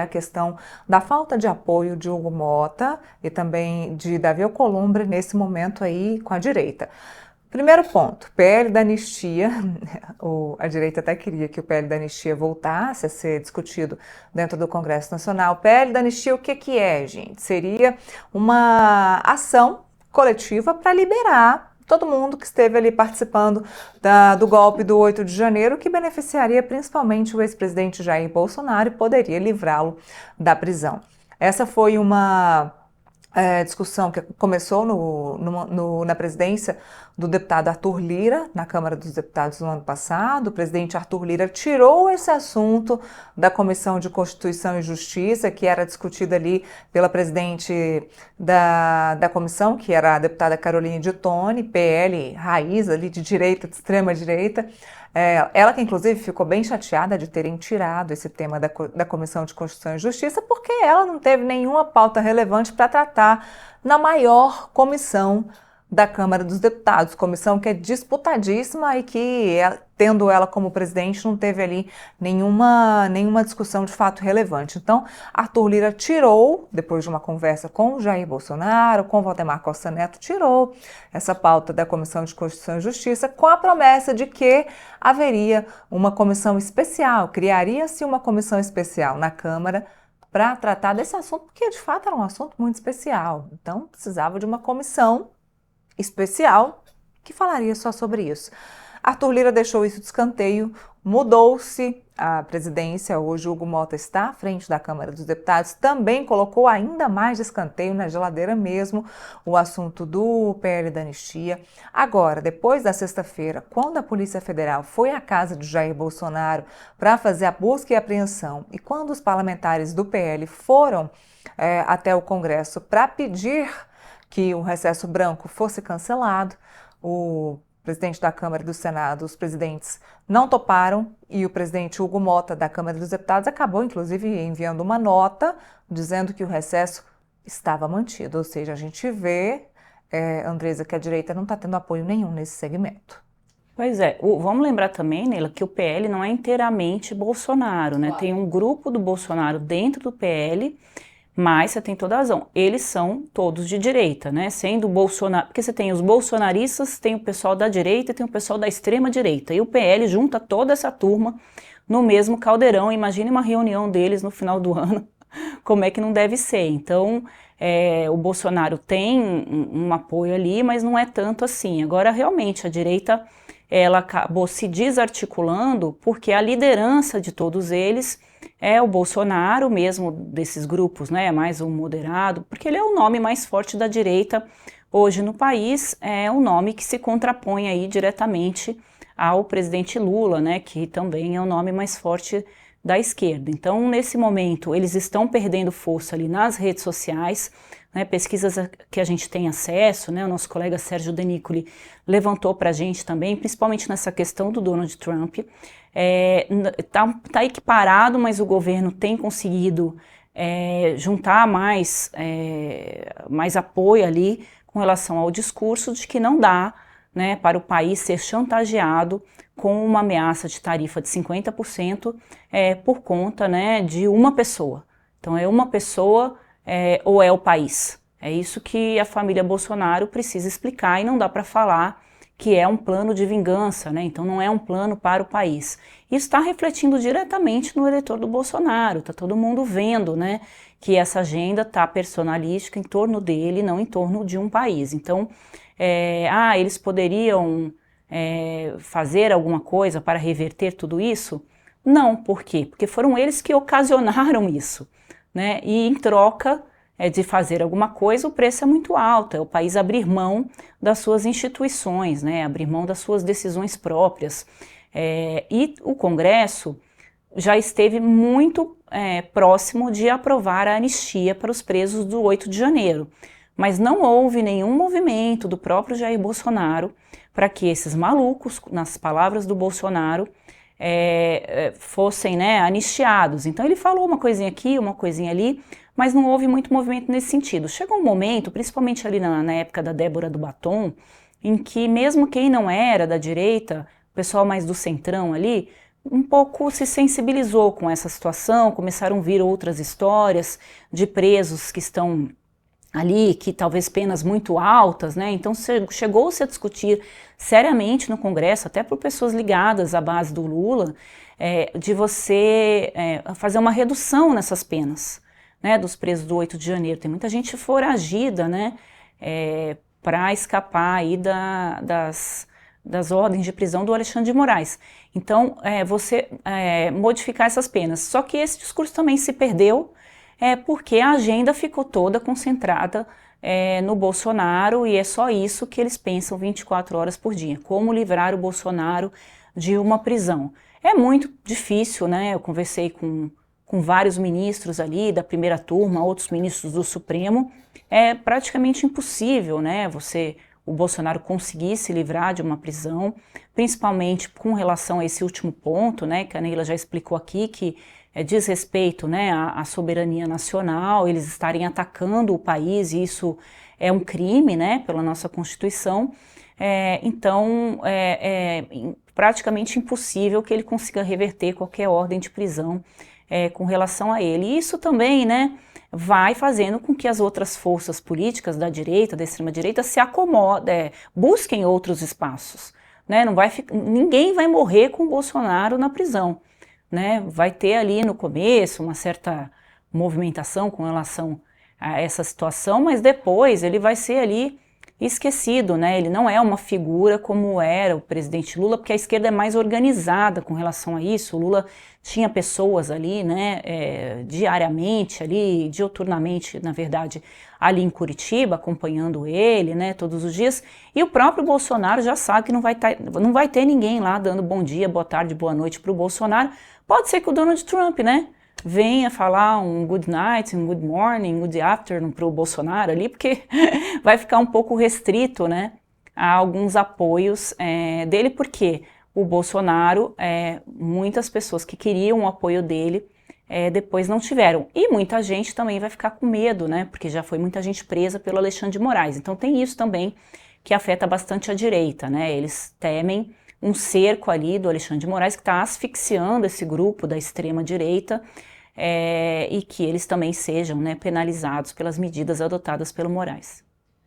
a questão da falta de apoio de Hugo Mota e também de Davi Alcolumbre nesse momento aí com a direita. Primeiro ponto, PL da anistia, a direita até queria que o PL da anistia voltasse a ser discutido dentro do Congresso Nacional. PL da anistia, o que é, gente? Seria uma ação coletiva para liberar todo mundo que esteve ali participando do golpe do 8 de janeiro, que beneficiaria principalmente o ex-presidente Jair Bolsonaro e poderia livrá-lo da prisão. Essa foi uma discussão que começou na presidência do deputado Arthur Lira, na Câmara dos Deputados no ano passado. O presidente Arthur Lira tirou esse assunto da Comissão de Constituição e Justiça, que era discutida ali pela presidente da comissão, que era a deputada Caroline de Tone, PL raiz ali de direita, de extrema direita. Ela que inclusive ficou bem chateada de terem tirado esse tema da Comissão de Constituição e Justiça, porque ela não teve nenhuma pauta relevante para tratar na maior comissão da Câmara dos Deputados, comissão que é disputadíssima e que, tendo ela como presidente, não teve ali nenhuma discussão de fato relevante. Então, Arthur Lira tirou, depois de uma conversa com o Jair Bolsonaro, com o Valdemar Costa Neto, tirou essa pauta da Comissão de Constituição e Justiça com a promessa de que haveria uma comissão especial, criaria-se uma comissão especial na Câmara para tratar desse assunto, porque de fato era um assunto muito especial. Então, precisava de uma comissão especial que falaria só sobre isso. Arthur Lira deixou isso de escanteio, mudou-se a presidência, hoje Hugo Mota está à frente da Câmara dos Deputados, também colocou ainda mais de escanteio na geladeira mesmo o assunto do PL da anistia. Agora, depois da sexta-feira, quando a Polícia Federal foi à casa de Jair Bolsonaro para fazer a busca e apreensão e quando os parlamentares do PL foram até o Congresso para pedir que o recesso branco fosse cancelado, o presidente da Câmara e do Senado, os presidentes não toparam e o presidente Hugo Mota da Câmara dos Deputados acabou, inclusive, enviando uma nota dizendo que o recesso estava mantido. Ou seja, a gente vê, Andresa, que a direita não está tendo apoio nenhum nesse segmento. Pois é, vamos lembrar também, Neila, que o PL não é inteiramente Bolsonaro, né? Tem um grupo do Bolsonaro dentro do PL, mas você tem toda a razão, eles são todos de direita, né? Sendo Bolsonaro, porque você tem os bolsonaristas, tem o pessoal da direita e tem o pessoal da extrema direita. E o PL junta toda essa turma no mesmo caldeirão. Imagine uma reunião deles no final do ano, como é que não deve ser. Então, o Bolsonaro tem um apoio ali, mas não é tanto assim. Agora, realmente, a direita ela acabou se desarticulando porque a liderança de todos eles é o Bolsonaro mesmo, desses grupos, né, mais um moderado, porque ele é o nome mais forte da direita hoje no país, é um nome que se contrapõe aí diretamente ao presidente Lula, né, que também é o nome mais forte da esquerda. Então, nesse momento, eles estão perdendo força ali nas redes sociais, né, pesquisas que a gente tem acesso, né, o nosso colega Sérgio Denicoli levantou para a gente também, principalmente nessa questão do Donald Trump. Tá equiparado, mas o governo tem conseguido juntar mais apoio ali com relação ao discurso de que não dá, né, para o país ser chantageado com uma ameaça de tarifa de 50% por conta, né, de uma pessoa. Então é uma pessoa ou é o país? É isso que a família Bolsonaro precisa explicar e não dá para falar que é um plano de vingança, né? Então não é um plano para o país. Isso está refletindo diretamente no eleitor do Bolsonaro, está todo mundo vendo, né, que essa agenda está personalística em torno dele, não em torno de um país. Então, eles poderiam fazer alguma coisa para reverter tudo isso? Não, por quê? Porque foram eles que ocasionaram isso, né? E em troca de fazer alguma coisa, o preço é muito alto, é o país abrir mão das suas instituições, né, abrir mão das suas decisões próprias. E o Congresso já esteve muito próximo de aprovar a anistia para os presos do 8 de janeiro, mas não houve nenhum movimento do próprio Jair Bolsonaro para que esses malucos, nas palavras do Bolsonaro, fossem, né, anistiados. Então ele falou uma coisinha aqui, uma coisinha ali, mas não houve muito movimento nesse sentido. Chegou um momento, principalmente ali na época da Débora do Batom, em que mesmo quem não era da direita, o pessoal mais do centrão ali, um pouco se sensibilizou com essa situação, começaram a vir outras histórias de presos que estão ali, que talvez penas muito altas, né? Então chegou-se a discutir seriamente no Congresso, até por pessoas ligadas à base do Lula, de você fazer uma redução nessas penas, né, dos presos do 8 de janeiro. Tem muita gente foragida, né, para escapar aí das ordens de prisão do Alexandre de Moraes. Então, você modificar essas penas. Só que esse discurso também se perdeu, porque a agenda ficou toda concentrada no Bolsonaro, e é só isso que eles pensam 24 horas por dia, como livrar o Bolsonaro de uma prisão. É muito difícil, né? Eu conversei com vários ministros ali da primeira turma, outros ministros do Supremo. É praticamente impossível, né, o Bolsonaro conseguir se livrar de uma prisão, principalmente com relação a esse último ponto, né, que a Neila já explicou aqui, que diz respeito, né, à soberania nacional, eles estarem atacando o país, e isso é um crime, né, pela nossa Constituição. Então, praticamente impossível que ele consiga reverter qualquer ordem de prisão com relação a ele. E isso também, né, vai fazendo com que as outras forças políticas da direita, da extrema-direita, se acomodem, busquem outros espaços, né? Ninguém vai morrer com o Bolsonaro na prisão, né? Vai ter ali no começo uma certa movimentação com relação a essa situação, mas depois ele vai ser ali esquecido, né? Ele não é uma figura como era o presidente Lula, porque a esquerda é mais organizada com relação a isso. O Lula tinha pessoas ali, né, diariamente, ali, diuturnamente, na verdade, ali em Curitiba, acompanhando ele, né, todos os dias. E o próprio Bolsonaro já sabe que não vai ter ninguém lá dando bom dia, boa tarde, boa noite para o Bolsonaro. Pode ser que o Donald Trump, né, venha falar um good night, um good morning, good afternoon para o Bolsonaro ali, porque vai ficar um pouco restrito, né, a alguns apoios dele, porque o Bolsonaro, muitas pessoas que queriam o apoio dele, depois não tiveram. E muita gente também vai ficar com medo, né, porque já foi muita gente presa pelo Alexandre de Moraes. Então tem isso também que afeta bastante a direita, né, eles temem um cerco ali do Alexandre de Moraes que está asfixiando esse grupo da extrema-direita, e que eles também sejam, né, penalizados pelas medidas adotadas pelo Moraes.